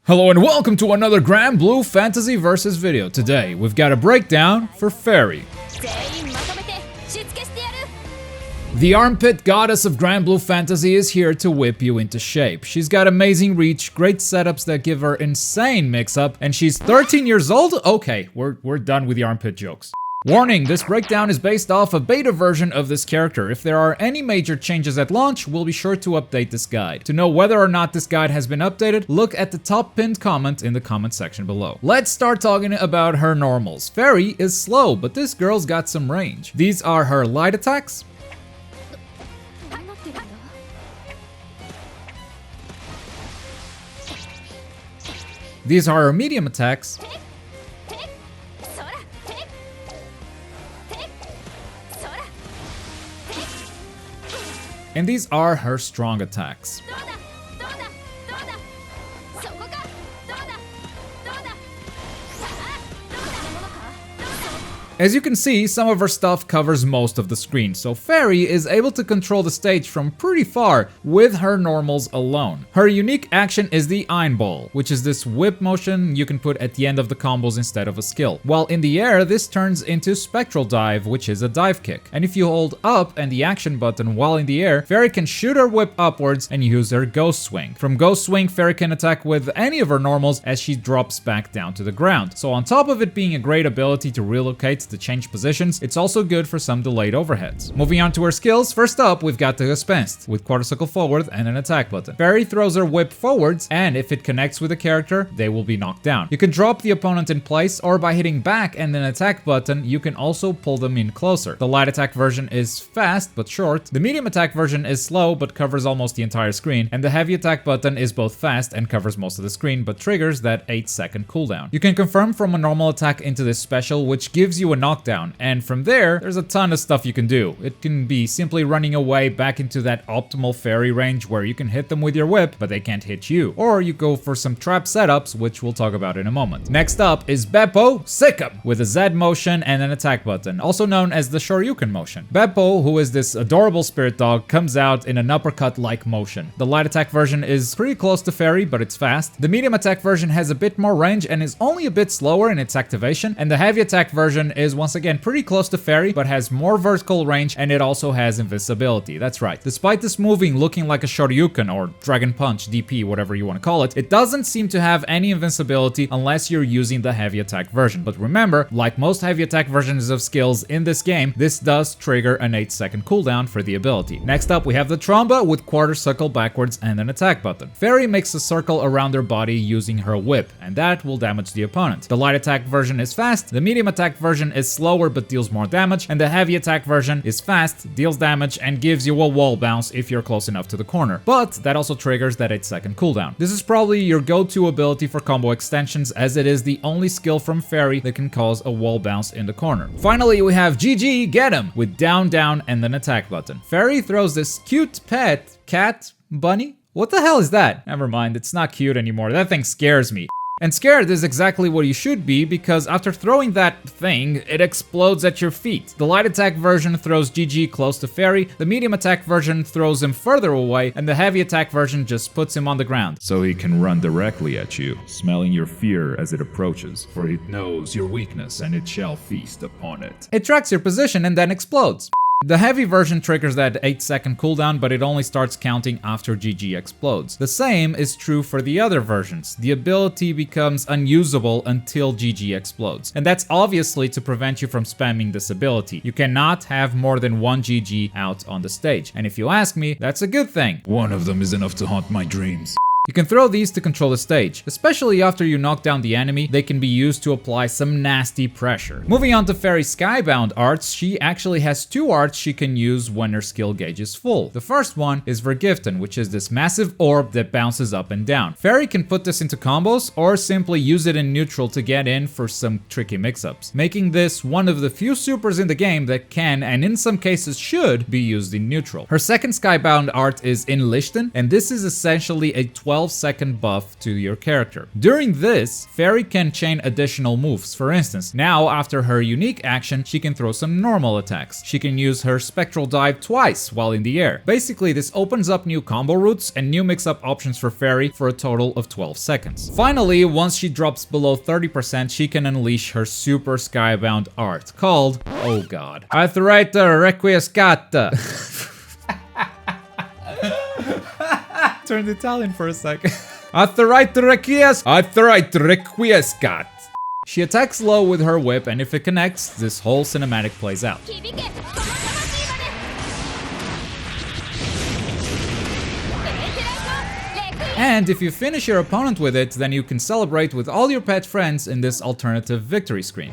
Hello and welcome to another Granblue Fantasy Versus video. Today, we've got a breakdown for Ferry. The armpit goddess of Granblue Fantasy is here to whip you into shape. She's got amazing reach, great setups that give her insane mix-up, and she's 13 years old? Okay, we're done with the armpit jokes. Warning, this breakdown is based off a beta version of this character. If there are any major changes at launch, we'll be sure to update this guide. To know whether or not this guide has been updated, look at the top pinned comment in the comment section below. Let's start talking about her normals. Ferry is slow, but this girl's got some range. These are her light attacks. These are her medium attacks. And these are her strong attacks. As you can see, some of her stuff covers most of the screen, so Ferry is able to control the stage from pretty far with her normals alone. Her unique action is the Iron Ball, which is this whip motion you can put at the end of the combos instead of a skill. While in the air, this turns into Spectral Dive, which is a dive kick. And if you hold up and the action button while in the air, Ferry can shoot her whip upwards and use her Ghost Swing. From Ghost Swing, Ferry can attack with any of her normals as she drops back down to the ground. So on top of it being a great ability to relocate to change positions, it's also good for some delayed overheads. Moving on to her skills, first up we've got the Dispense, with quarter circle forward and an attack button. Ferry throws her whip forwards, and if it connects with a character, they will be knocked down. You can drop the opponent in place, or by hitting back and an attack button, you can also pull them in closer. The light attack version is fast but short, the medium attack version is slow but covers almost the entire screen, and the heavy attack button is both fast and covers most of the screen but triggers that 8-second cooldown. You can confirm from a normal attack into this special, which gives you a knockdown. And from there's a ton of stuff you can do. It can be simply running away back into that optimal Ferry range where you can hit them with your whip, but they can't hit you. Or you go for some trap setups, which we'll talk about in a moment. Next up is Beppo, Sick 'em, with a Z motion and an attack button, also known as the Shoryuken motion. Beppo, who is this adorable spirit dog, comes out in an uppercut-like motion. The light attack version is pretty close to Ferry, but it's fast. The medium attack version has a bit more range and is only a bit slower in its activation, and the heavy attack version is once again pretty close to Ferry, but has more vertical range, and it also has invincibility. That's right. Despite this moving looking like a Shoryuken or Dragon Punch, DP, whatever you want to call it, it doesn't seem to have any invincibility unless you're using the heavy attack version. But remember, like most heavy attack versions of skills in this game, this does trigger an 8-second cooldown for the ability. Next up, we have the Tromba with quarter circle backwards and an attack button. Ferry makes a circle around her body using her whip, and that will damage the opponent. The light attack version is fast, the medium attack version is slower but deals more damage, and the heavy attack version is fast, deals damage, and gives you a wall bounce if you're close enough to the corner. But that also triggers that 8-second cooldown. This is probably your go-to ability for combo extensions, as it is the only skill from Ferry that can cause a wall bounce in the corner. Finally, we have GG, Get 'em, with down, down, and an attack button. Ferry throws this cute pet, cat, bunny? What the hell is that? Never mind, it's not cute anymore. That thing scares me. And scared is exactly what you should be, because after throwing that thing, it explodes at your feet. The light attack version throws GG close to Ferry, the medium attack version throws him further away, and the heavy attack version just puts him on the ground. So he can run directly at you, smelling your fear as it approaches, for it knows your weakness and it shall feast upon it. It tracks your position and then explodes. The heavy version triggers that 8-second cooldown, but it only starts counting after GG explodes. The same is true for the other versions. The ability becomes unusable until GG explodes. And that's obviously to prevent you from spamming this ability. You cannot have more than one GG out on the stage. And if you ask me, that's a good thing. One of them is enough to haunt my dreams. You can throw these to control the stage. Especially after you knock down the enemy, they can be used to apply some nasty pressure. Moving on to Ferry's Skybound arts, she actually has two arts she can use when her skill gauge is full. The first one is Vergiften, which is this massive orb that bounces up and down. Ferry can put this into combos or simply use it in neutral to get in for some tricky mix-ups, making this one of the few supers in the game that can, and in some cases should, be used in neutral. Her second Skybound art is Inlichten, and this is essentially a 12 12-second buff to your character. During this, Ferry can chain additional moves. For instance, now after her unique action, she can throw some normal attacks. She can use her spectral dive twice while in the air. Basically, this opens up new combo routes and new mix-up options for Ferry for a total of 12 seconds. Finally, once she drops below 30%, she can unleash her super Skybound art called, oh god, Arthritis Requiescata. Turned Italian for a second. Arthritis Requiescat. She attacks low with her whip, and if it connects, this whole cinematic plays out. And if you finish your opponent with it, then you can celebrate with all your pet friends in this alternative victory screen.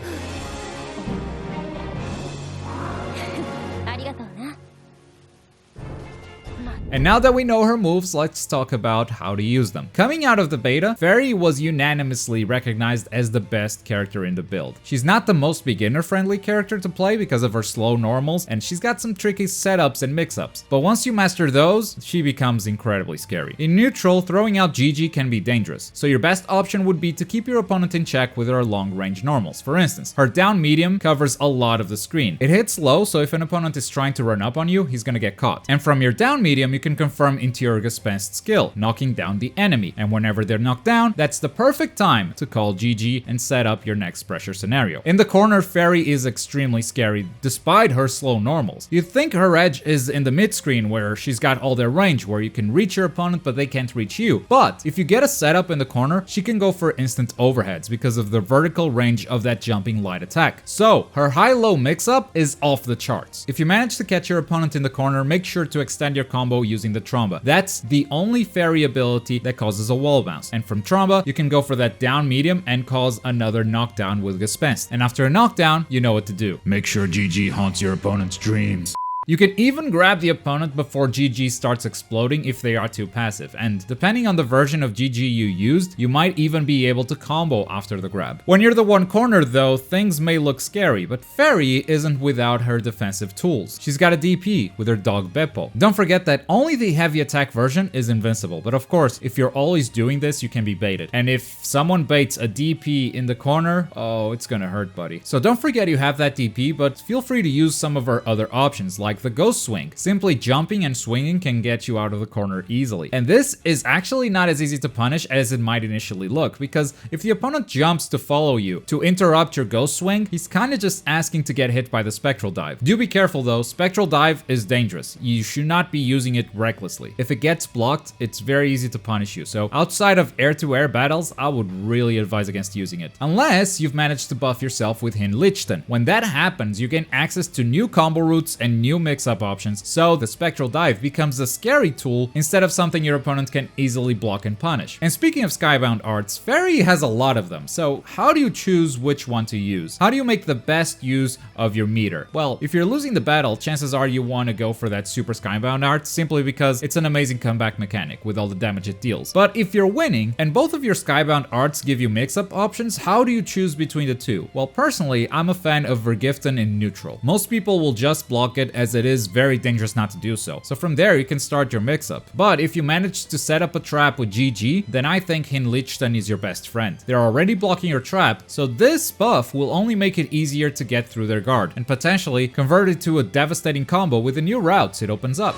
And now that we know her moves, let's talk about how to use them. Coming out of the beta, Ferry was unanimously recognized as the best character in the build. She's not the most beginner-friendly character to play because of her slow normals, and she's got some tricky setups and mix-ups. But once you master those, she becomes incredibly scary. In neutral, throwing out GG can be dangerous, so your best option would be to keep your opponent in check with her long-range normals. For instance, her down medium covers a lot of the screen. It hits low, so if an opponent is trying to run up on you, he's gonna get caught. And from your down medium, you can confirm into your Dispense skill, knocking down the enemy, and whenever they're knocked down, that's the perfect time to call GG and set up your next pressure scenario. In the corner, Ferry is extremely scary despite her slow normals. You'd think her edge is in the mid screen where she's got all their range, where you can reach your opponent but they can't reach you. But if you get a setup in the corner, she can go for instant overheads because of the vertical range of that jumping light attack. So her high-low mix-up is off the charts. If you manage to catch your opponent in the corner, make sure to extend your combo using the Tromba. That's the only Ferry ability that causes a wall bounce. And from Tromba, you can go for that down medium and cause another knockdown with Dispense. And after a knockdown, you know what to do. Make sure GG haunts your opponent's dreams. You can even grab the opponent before GG starts exploding if they are too passive, and depending on the version of GG you used, you might even be able to combo after the grab. When you're the one corner though, things may look scary, but Ferry isn't without her defensive tools. She's got a DP with her dog Beppo. Don't forget that only the heavy attack version is invincible, but of course, if you're always doing this, you can be baited. And if someone baits a DP in the corner, oh, it's gonna hurt, buddy. So don't forget you have that DP, but feel free to use some of her other options, like the ghost swing. Simply jumping and swinging can get you out of the corner easily. And this is actually not as easy to punish as it might initially look, because if the opponent jumps to follow you to interrupt your ghost swing, he's kind of just asking to get hit by the spectral dive. Do be careful though, spectral dive is dangerous. You should not be using it recklessly. If it gets blocked, it's very easy to punish you. So outside of air-to-air battles, I would really advise against using it. Unless you've managed to buff yourself with Hinlichten. When that happens, you gain access to new combo routes and new mix-up options, so the spectral dive becomes a scary tool instead of something your opponent can easily block and punish. And speaking of Skybound arts, Ferry has a lot of them, so how do you choose which one to use? How do you make the best use of your meter? Well, if you're losing the battle, chances are you want to go for that super Skybound art simply because it's an amazing comeback mechanic with all the damage it deals. But if you're winning and both of your Skybound arts give you mix-up options, how do you choose between the two? Well, personally, I'm a fan of Vergiften in neutral. Most people will just block it as it is very dangerous not to do so. So from there, you can start your mix-up. But if you manage to set up a trap with GG, then I think Hinlichten is your best friend. They're already blocking your trap, so this buff will only make it easier to get through their guard, and potentially convert it to a devastating combo with the new routes it opens up.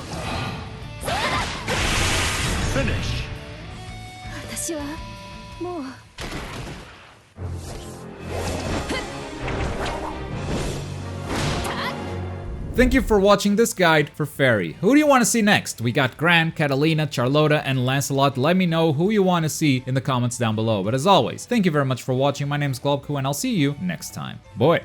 Finish! Thank you for watching this guide for Ferry. Who do you want to see next? We got Gran, Catalina, Charlotta, and Lancelot. Let me know who you want to see in the comments down below. But as always, thank you very much for watching. My name is Globku, and I'll see you next time. Boy.